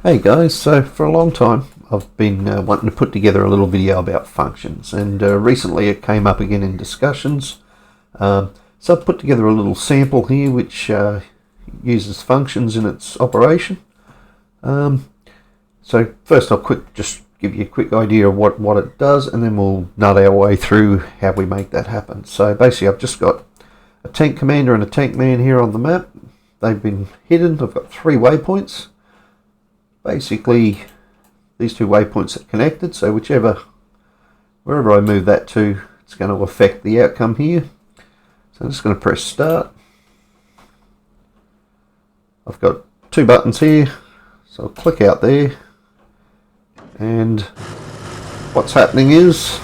Hey guys, so for a long time I've been wanting to put together a little video about functions, and recently it came up again in discussions. So I've put together a little sample here which uses functions in its operation. So first I'll just give you a quick idea of what it does, and then we'll nut our way through how we make that happen. So basically I've just got a tank commander and a tank man here on the map. They've been hidden. I've got 3 waypoints. Basically, these 2 waypoints are connected, so wherever I move that to, it's going to affect the outcome here. So I'm just going to press start. I've got 2 buttons here, so I'll click out there, and what's happening is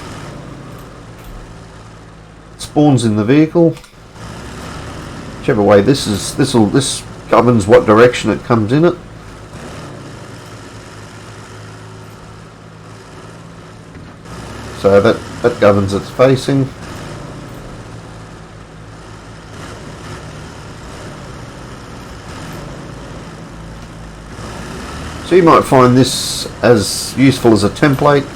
it spawns in the vehicle. Whichever way this governs what direction it comes in it. So that governs its facing. So you might find this as useful as a template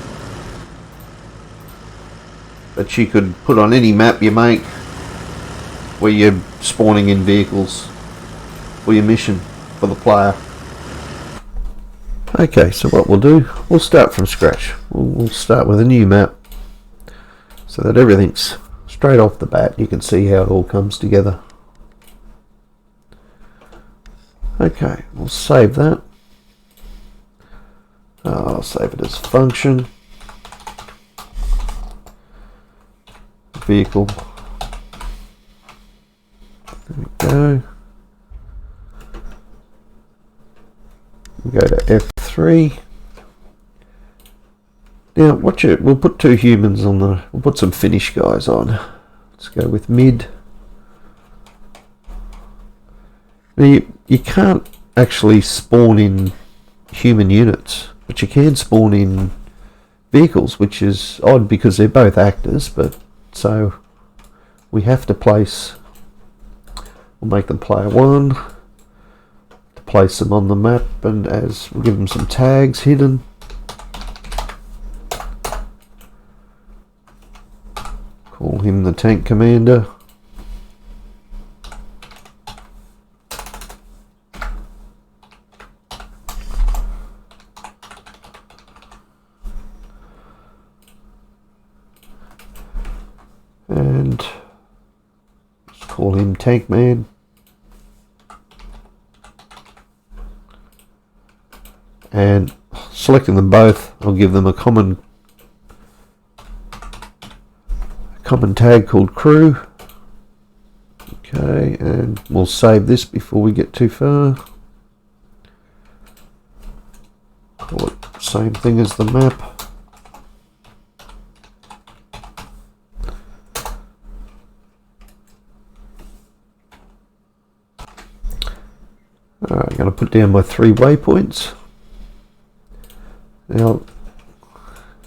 that you could put on any map you make where you're spawning in vehicles for your mission for the player. Okay, so what we'll do, we'll start from scratch. We'll start with a new map so that everything's straight off the bat. You can see how it all comes together. Okay, we'll save that. I'll save it as function. Vehicle. There we go. We'll go to F3. Now, we'll put 2 humans on we'll put some Finnish guys on. Let's go with mid. Now, you can't actually spawn in human units, but you can spawn in vehicles, which is odd because they're both actors, but so we have to we'll make them player 1, to place them on the map, and we'll give them some tags hidden. Call him the tank commander. And let's call him tank man. And selecting them both, I'll give them a common tag called crew. Okay, and we'll save this before we get too far. Call it the same thing as the map. Alright, I'm going to put down my 3 waypoints. Now,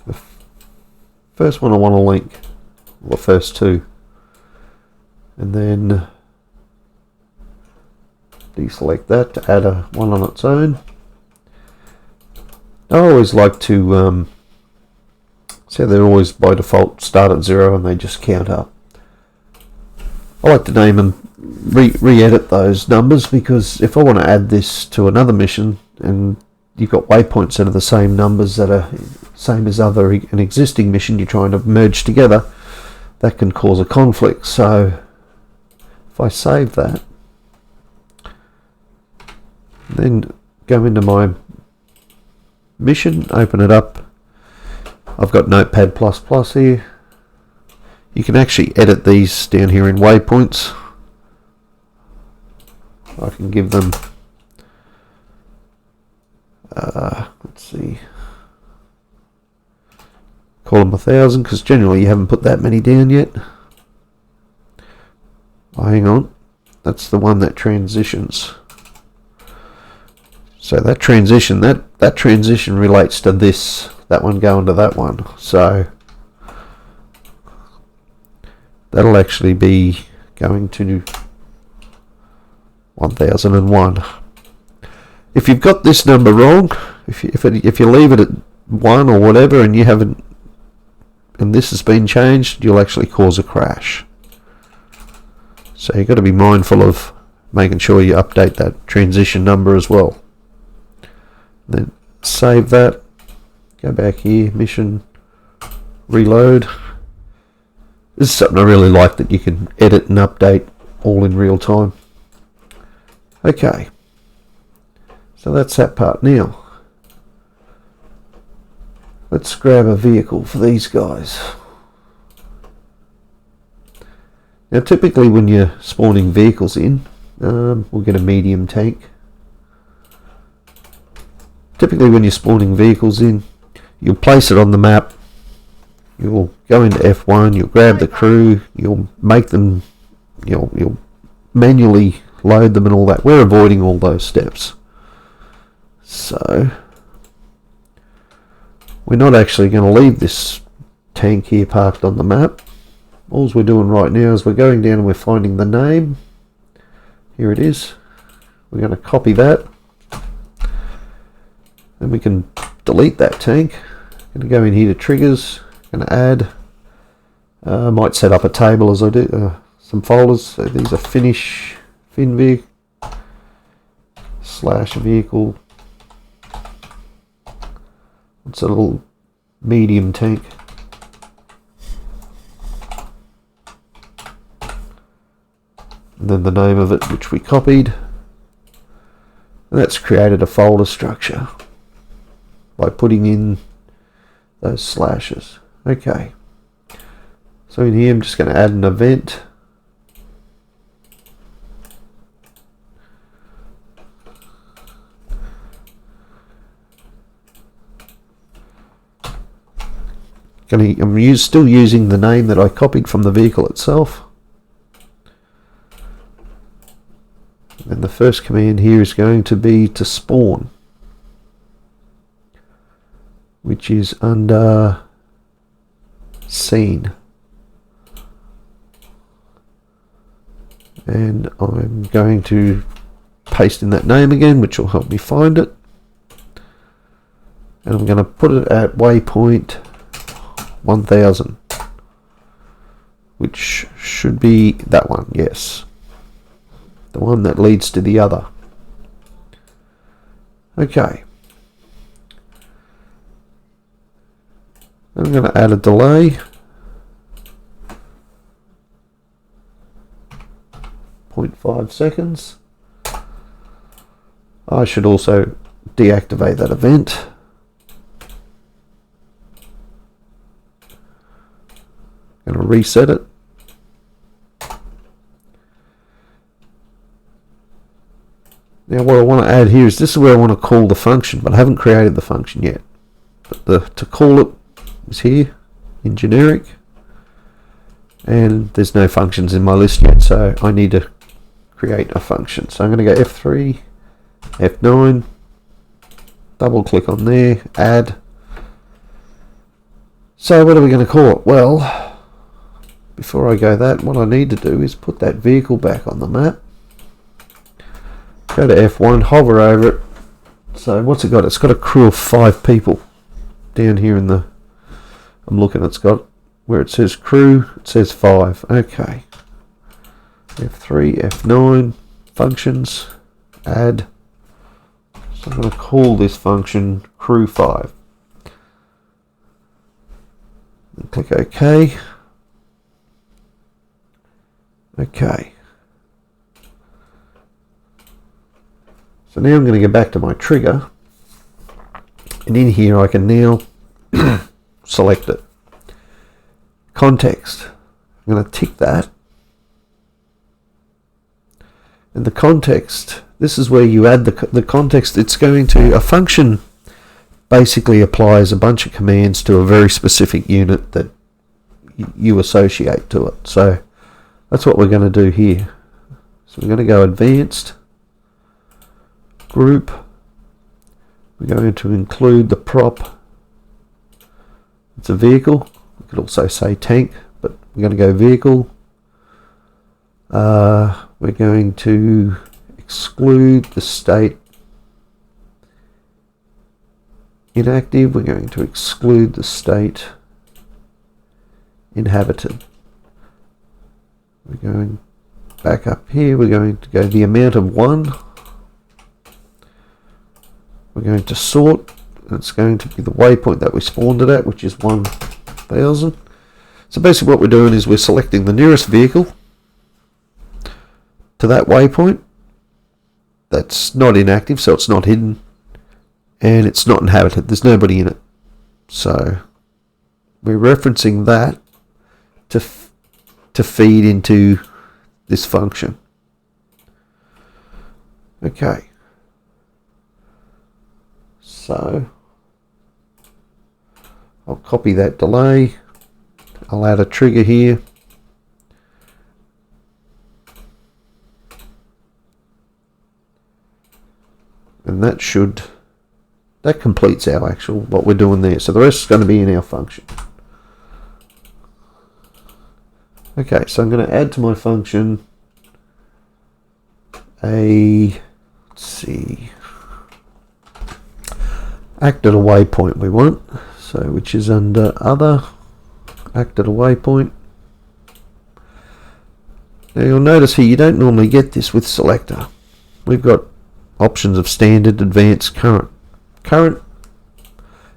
the first one I want to link, well, the first 2, and then deselect that to add one on its own. I always like to see how they're always by default start at 0 and they just count up. I like to name and re-edit those numbers, because if I want to add this to another mission and you've got waypoints that are the same numbers that are same as an existing mission you're trying to merge together, that can cause a conflict. So if I save that, then go into my mission, open it up. I've got Notepad++ here. You can actually edit these down here in waypoints. I can give them let's see, call them 1,000, because generally you haven't put that many down yet. Oh, hang on, that's the one that transitions. So that transition relates to that one going to that one. So that'll actually be going to 1001. If you've got this number wrong, if you leave it at 1 or whatever and you haven't, and this has been changed, you'll actually cause a crash. So you've got to be mindful of making sure you update that transition number as well. Then save that, go back here, mission, reload. This is something I really like, that you can edit and update all in real time. Okay, so that's that part. Now let's grab a vehicle for these guys. Now typically when you're spawning vehicles in, we'll get a medium tank. Typically when you're spawning vehicles in, you'll place it on the map, you'll go into F1, you'll grab the crew, you'll make them, you'll manually load them and all that. We're avoiding all those steps. So we're not actually going to leave this tank here parked on the map. All we're doing right now is we're going down and we're finding the name. Here it is. We're going to copy that. Then we can delete that tank. Going to go in here to triggers. Going to add. I might set up a table as I do. Some folders. So these are finish, finvig, / vehicle. It's a little medium tank. And then the name of it, which we copied. And that's created a folder structure by putting in those slashes. Okay. So in here I'm just going to add an event. I'm still using the name that I copied from the vehicle itself. And the first command here is going to be to spawn, which is under scene. And I'm going to paste in that name again, which will help me find it. And I'm going to put it at waypoint 1000, which should be that one, yes. The one that leads to the other. Okay. I'm going to add a delay. 0.5 seconds. I should also deactivate that event. Going to reset it. Now what I want to add here is, this is where I want to call the function, but I haven't created the function yet. But to call it is here in generic, and there's no functions in my list yet, so I need to create a function. So I'm going to go F3, F9, double click on there, add. So what are we going to call it? Well, before I go that, what I need to do is put that vehicle back on the map. Go to F1, hover over it. So what's it got? It's got a crew of 5 people down here in the, I'm looking, it's got, where it says crew, it says 5. Okay. F3, F9, functions, add. So I'm going to call this function crew 5. And click OK. Okay. So now I'm going to go back to my trigger, and in here I can now select it. Context. I'm going to tick that. And the context, this is where you add the context. It's going to, a function basically applies a bunch of commands to a very specific unit that you associate to it. So that's what we're going to do here. So we're going to go advanced. Group, we're going to include the prop. It's a vehicle. We could also say tank, but we're going to go vehicle. We're going to exclude the state inactive. We're going to exclude the state inhabited. We're going back up here. We're going to go the amount of 1. We're going to sort. And it's going to be the waypoint that we spawned it at, which is 1000. So basically what we're doing is we're selecting the nearest vehicle to that waypoint that's not inactive, so it's not hidden, and it's not inhabited. There's nobody in it. So we're referencing that to feed into this function. Okay. So I'll copy that delay. I'll add a trigger here. And that completes our actual, what we're doing there. So the rest is going to be in our function. Okay, so I'm going to add to my function let's see, act at a waypoint we want. So which is under other, act at a waypoint. Now you'll notice here you don't normally get this with selector. We've got options of standard, advanced, current. Current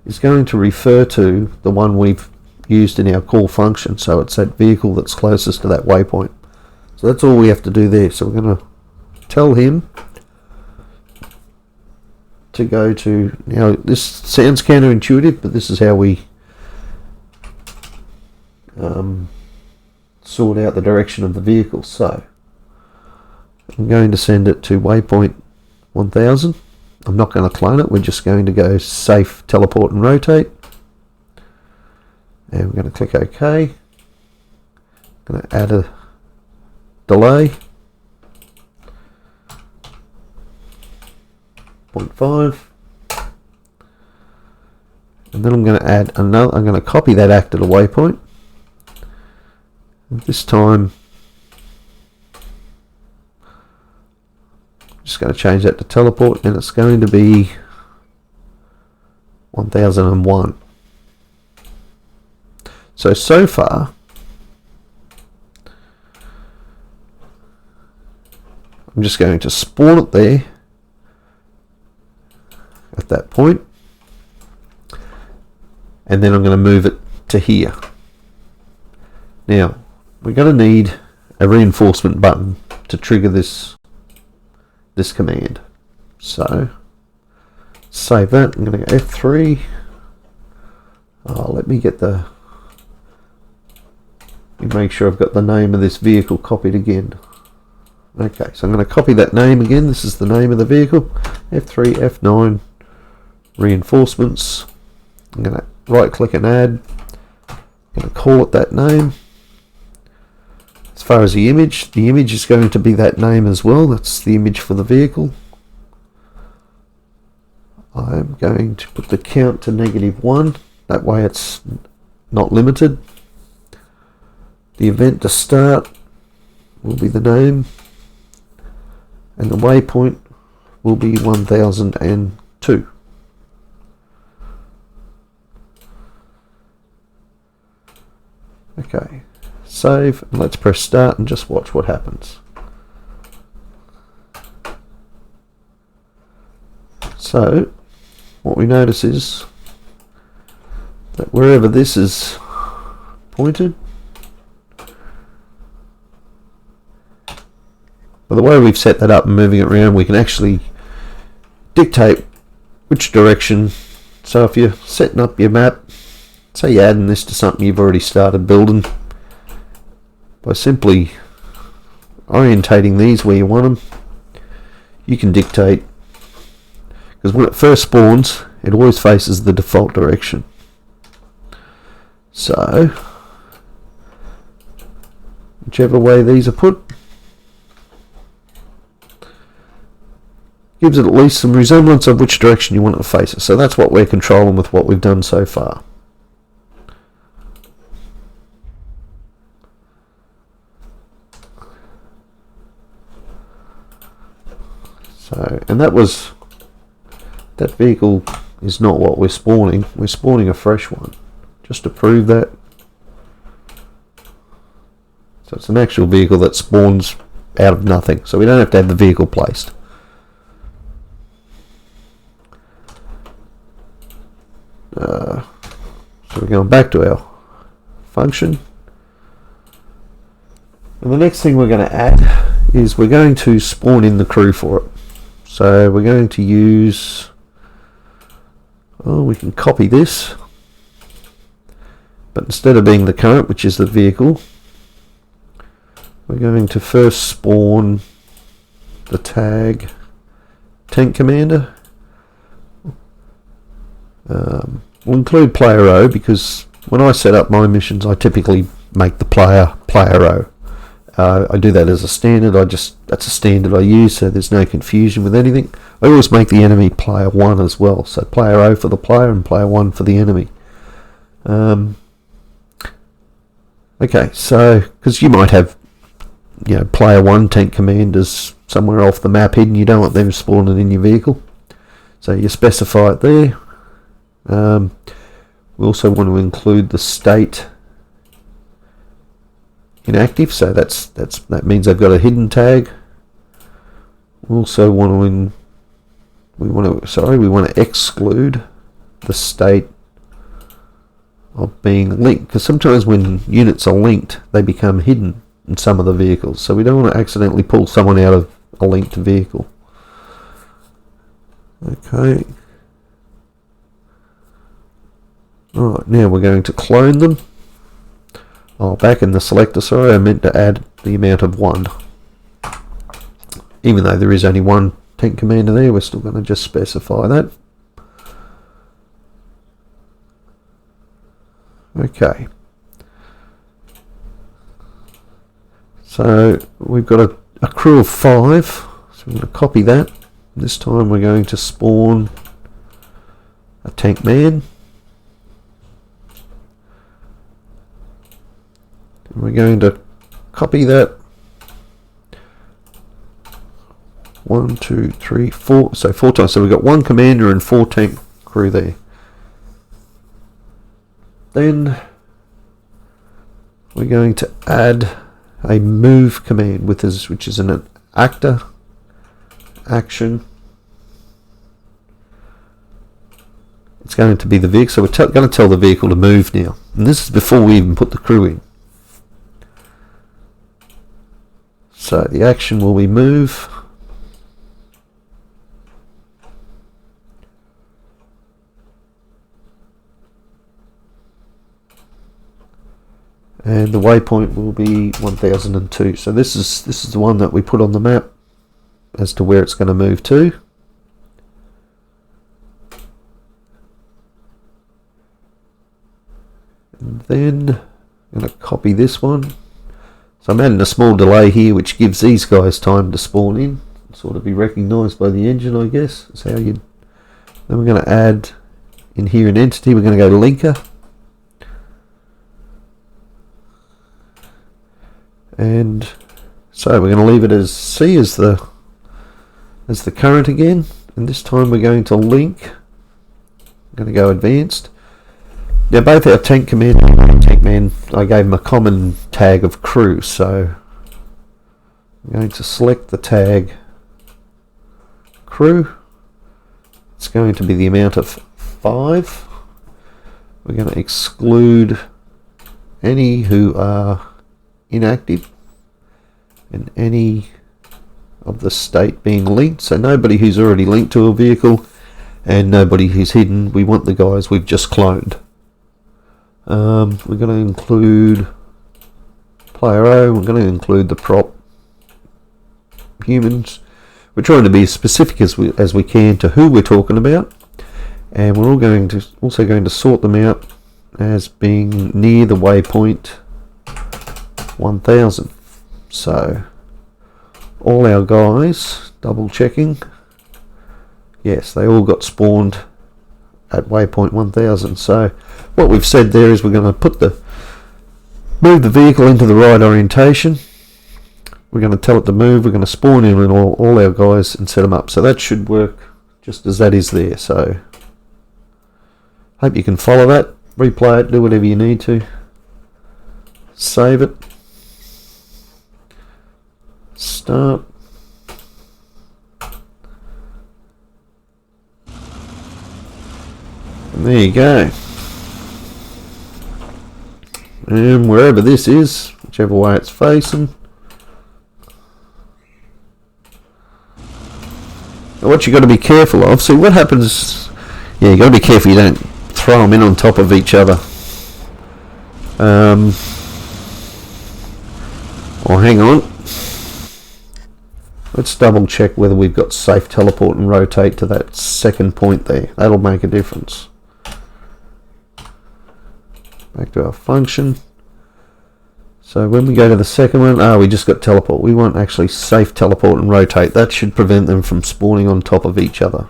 is going to refer to the one we've used in our call function, so it's that vehicle that's closest to that waypoint. So that's all we have to do there. So we're going to tell him to go to, now this sounds counterintuitive, but this is how we sort out the direction of the vehicle. So I'm going to send it to waypoint 1000. I'm not going to clone it, we're just going to go safe, teleport and rotate. And we're going to click OK. I'm going to add a delay. 0.5. And then I'm going to add another, I'm going to copy that act at a waypoint. And this time, I'm just going to change that to teleport, and it's going to be 1001. So far, I'm just going to spawn it there at that point, and then I'm going to move it to here. Now, we're going to need a reinforcement button to trigger this command. So, save that. I'm going to go F3. Let me get make sure I've got the name of this vehicle copied again. Okay, so I'm going to copy that name again. This is the name of the vehicle. F3, F9, reinforcements. I'm going to right click and add. I'm going to call it that name. As far as the image is going to be that name as well. That's the image for the vehicle. I'm going to put the count to -1. That way it's not limited. The event to start will be the name, and the waypoint will be 1002. Okay, save, and let's press start and just watch what happens. So what we notice is that wherever this is pointed, but the way we've set that up and moving it around, we can actually dictate which direction. So if you're setting up your map, say you're adding this to something you've already started building, by simply orientating these where you want them, you can dictate, because when it first spawns, it always faces the default direction. So whichever way these are put gives it at least some resemblance of which direction you want it to face it. So that's what we're controlling with what we've done so far. So, and that vehicle is not what we're spawning. We're spawning a fresh one, just to prove that. So it's an actual vehicle that spawns out of nothing, so we don't have to have the vehicle placed. So we're going back to our function, and the next thing we're going to add is we're going to spawn in the crew for it. So we're going to use, we can copy this, but instead of being the current, which is the vehicle, we're going to first spawn the tag tank commander. We'll include player O, because when I set up my missions I typically make the player O. I do that as a standard. That's a standard I use, so there's no confusion with anything. I always make the enemy player 1 as well, so player O for the player and player 1 for the enemy. Okay, so because you might have, player 1 tank commanders somewhere off the map hidden, you don't want them spawning in your vehicle, so you specify it there. We also want to include the state inactive, so that means they've got a hidden tag. We also want to exclude the state of being linked, because sometimes when units are linked they become hidden in some of the vehicles, so we don't want to accidentally pull someone out of a linked vehicle. Okay. Alright, now we're going to clone them. Back in the selector, sorry, I meant to add the amount of 1. Even though there is only one tank commander there, we're still going to just specify that. Okay. So we've got a crew of 5, so we're going to copy that. This time we're going to spawn a tank man. And we're going to copy that 1, 2, 3, 4, so 4 times. So we've got 1 commander and 4 tank crew there. Then we're going to add a move command with us, which is an actor action. It's going to be the vehicle, so we're going to tell the vehicle to move now, and this is before we even put the crew in. So the action will be move. And the waypoint will be 1002. So this is the one that we put on the map as to where it's going to move to. And then I'm going to copy this one. So I'm adding a small delay here, which gives these guys time to spawn in, sort of be recognised by the engine, I guess. That's how you. Then we're going to add in here an entity. We're going to go to linker, and so we're going to leave it as C as the current again, and this time we're going to link. I'm going to go advanced. Now both our tank commander and tank man, I gave them a common tag of crew, so I'm going to select the tag crew. It's going to be the amount of 5. We're going to exclude any who are inactive and any of the state being linked, so nobody who's already linked to a vehicle and nobody who's hidden. We want the guys we've just cloned. We're going to include player O, we're going to include the prop humans. We're trying to be as specific as we can to who we're talking about, and we're also going to sort them out as being near the waypoint 1000. So all our guys, double checking, yes, they all got spawned at waypoint 1000. So what we've said there is we're going to move the vehicle into the right orientation. We're going to tell it to move. We're going to spawn in all our guys and set them up. So that should work just as that is there. So Hope you can follow that. Replay it, do whatever you need to. Save it. Start. And there you go. And wherever this is, whichever way it's facing. Now what you got to be careful of, see what happens, yeah, you got to be careful you don't throw them in on top of each other. Or hang on. Let's double check whether we've got safe teleport and rotate to that second point there. That'll make a difference. Back to our function. So when we go to the second one, we just got teleport. We want actually safe teleport and rotate. That should prevent them from spawning on top of each other.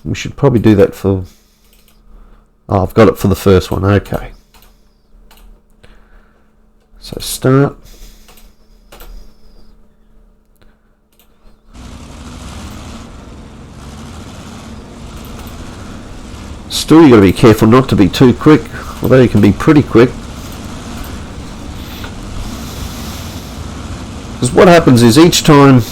We should probably do that for... Oh, I've got it for the first one. Okay. So start. Still, you've got to be careful not to be too quick, although you can be pretty quick. Because what happens is each time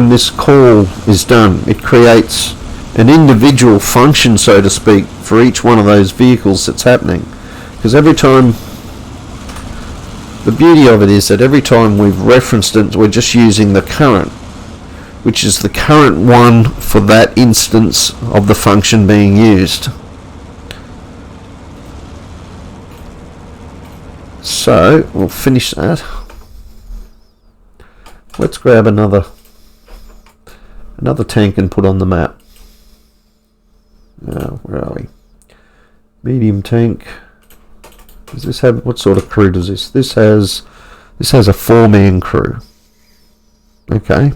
this call is done, it creates an individual function, so to speak, for each one of those vehicles that's happening. Because every time, the beauty of it is that every time we've referenced it, we're just using the current, which is the current one for that instance of the function being used. So we'll finish that. Let's grab another tank and put on the map. Now, where are we? Medium tank. Does this have, what sort of crew does this? This has a 4-man crew. Okay.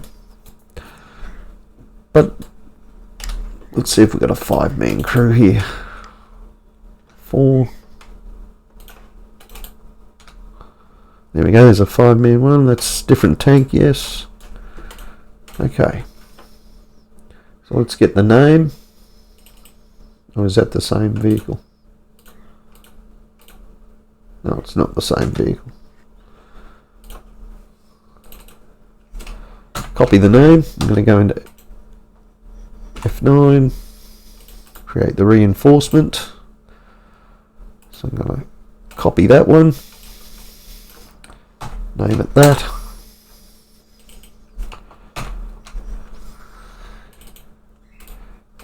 But let's see if we've got a 5-man crew here. 4. There we go, there's a 5-man one. That's different tank, yes. Okay. So let's get the name. Or is that the same vehicle? No, it's not the same vehicle. Copy the name. I'm going to go into F9. Create the reinforcement. So I'm going to copy that one. Name it that.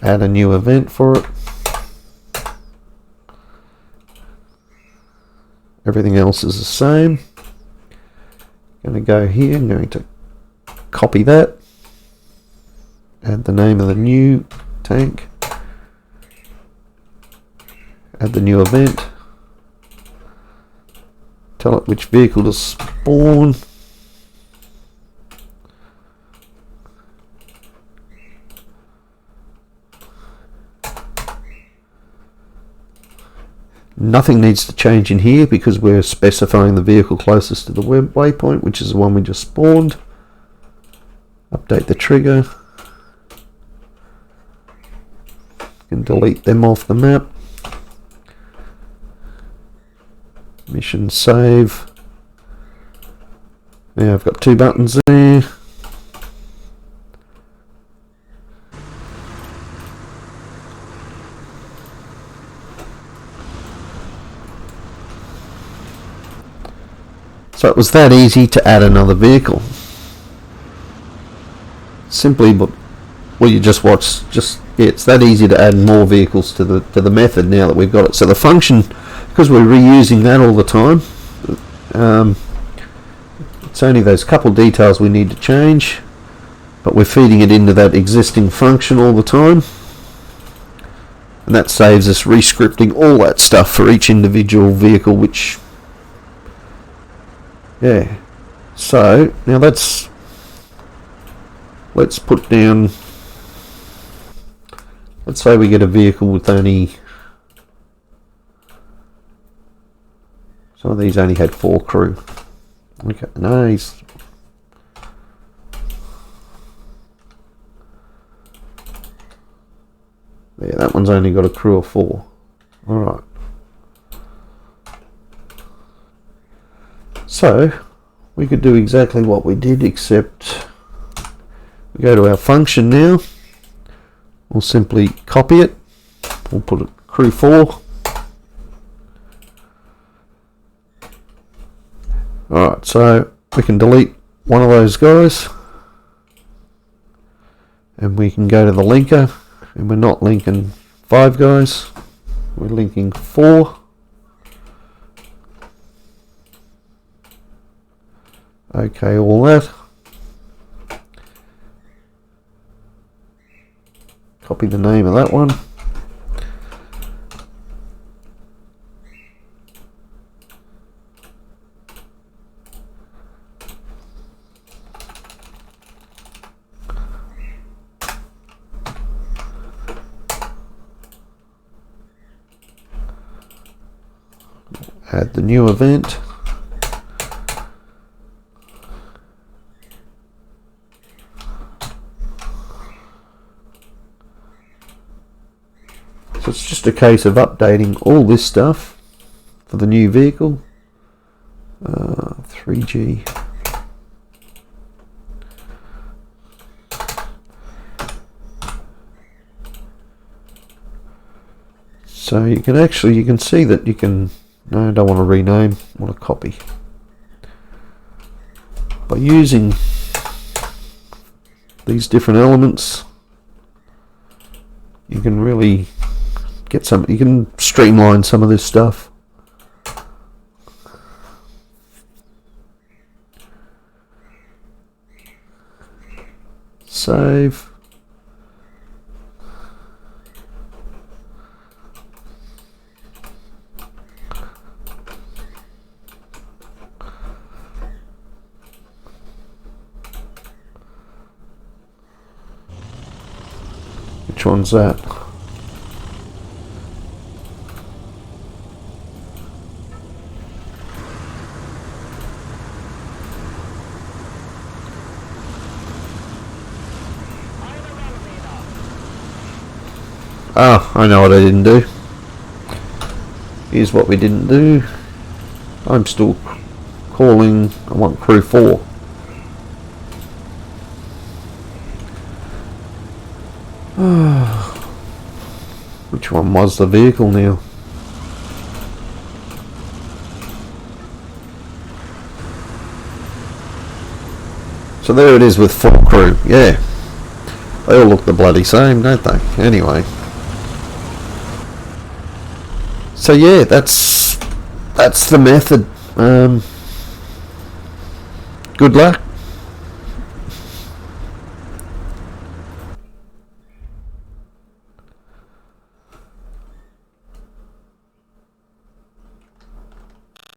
Add a new event for it. Everything else is the same. I'm going to go here. I'm going to copy that. Add the name of the new tank. Add the new event. Tell it which vehicle to spawn. Nothing needs to change in here because we're specifying the vehicle closest to the waypoint, which is the one we just spawned. Update the trigger. And delete them off the map. Mission save. Now I've got 2 buttons there. So it was that easy to add another vehicle. Simply, but well, you just watch. It's that easy to add more vehicles to the method now that we've got it. So the function, because we're reusing that all the time, it's only those couple details we need to change, but we're feeding it into that existing function all the time, and that saves us re-scripting all that stuff for each individual vehicle, which, yeah. So now let's put down, let's say we get a vehicle with only, Some of these only had 4 crew. Okay, nice. Yeah, that one's only got a crew of 4. Alright. So, we could do exactly what we did, except we go to our function now. We'll simply copy it. We'll put it crew 4. Alright, so we can delete one of those guys. And we can go to the linker. And we're not linking 5 guys. We're linking 4. Okay, all that. Copy the name of that one. Add the new event. So it's just a case of updating all this stuff for the new vehicle. 3G. So you can see that you can, no, I don't want to rename, I want to copy. By using these different elements, you can really get some, you can streamline some of this stuff. Save. Which one's that? Ah, I know what I didn't do. Here's what we didn't do. I'm still calling, I want crew 4. Which one was the vehicle now? So there it is with 4 crew. Yeah. They all look the bloody same, don't they? Anyway. So yeah, that's the method. Good luck.